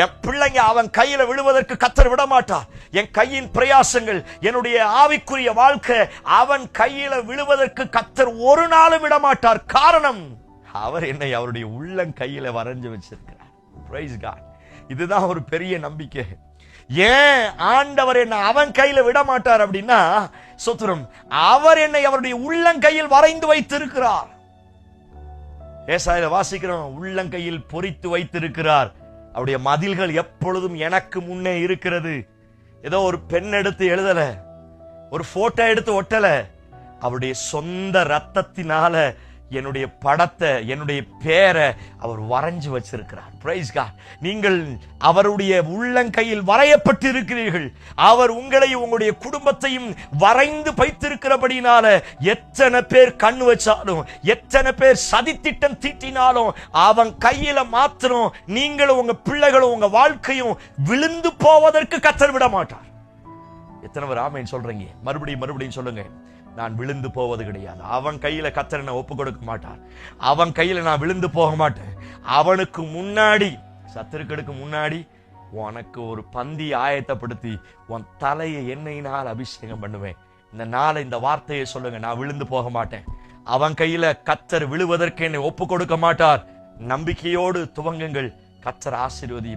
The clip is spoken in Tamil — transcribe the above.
என் பிள்ளைங்க அவன் கையில விழுவதற்கு கர்த்தர் விட மாட்டார். என் கையின் பிரயாசங்கள், என்னுடைய ஆவிக்குரிய வாழ்க்கை அவன் கையில விழுவதற்கு கர்த்தர் ஒரு நாளும் விட மாட்டார். காரணம், அவர் என்னை அவருடைய உள்ளங்கையில வரைஞ்சு வச்சிருக்கிறார். Praise God. இதுதான் ஒரு பெரிய நம்பிக்கை. ஏன் ஆண்டவர் என்னை அவன் கையில விட மாட்டார் அப்படின்னா, ஸ்தோத்திரம், அவர் என்னை அவருடைய உள்ளங்கையில் வரைந்து வைத்திருக்கிறார். ஏசாயால வாசிக்கிறோம், உள்ளங்கையில் பொறித்து வைத்திருக்கிறார். அவருடைய மதில்கள் எப்பொழுதும் எனக்கு முன்னே இருக்கிறது. ஏதோ ஒரு பெண் எடுத்து எழுதல, ஒரு போட்டோ எடுத்து ஒட்டல, அவருடைய சொந்த ரத்தத்தினால என்னுடைய படத்தை, என்னுடைய பேரை அவர் வரைஞ்சு வச்சிருக்கிறார். Praise God. நீங்கள் அவருடைய உள்ளங்கையில் வரையப்பட்டு இருக்கிறீர்கள். அவர் உங்களையும் உங்களுடைய குடும்பத்தையும் வரைந்து வைத்திருக்கிறபடினால எத்தனை பேர் கண்ணு வச்சாலும், எத்தனை பேர் சதித்திட்டம் தீட்டினாலும், அவன் கையில மாத்திரம் நீங்களும் உங்க பிள்ளைகளும் உங்க வாழ்க்கையும் விழுந்து போவதற்கு கர்த்தர் விட மாட்டார். எத்தனை பேர் ஆமென் சொல்றீங்க? மறுபடியும் சொல்லுங்க. நான் விழுந்து போவது கிடையாது. அவன் கையில கர்த்தர் நான் ஒப்பு கொடுக்க மாட்டார். அவன் கையில நான் விழுந்து போக மாட்டேன். அவனுக்கு முன்னாடி, சத்துருக்களுக்கு முன்னாடி உனக்கு ஒரு பந்தி ஆயத்தப்படுத்தி உன் தலையை எண்ணெயினால் அபிஷேகம் பண்ணுவேன். இந்த நாளை, இந்த வார்த்தையை சொல்லுங்க. நான் விழுந்து போக மாட்டேன். அவன் கையில கர்த்தர் விழுவதற்கு என்னை ஒப்பு கொடுக்க மாட்டார். நம்பிக்கையோடு துவங்குங்கள். கர்த்தர் ஆசீர்வதி.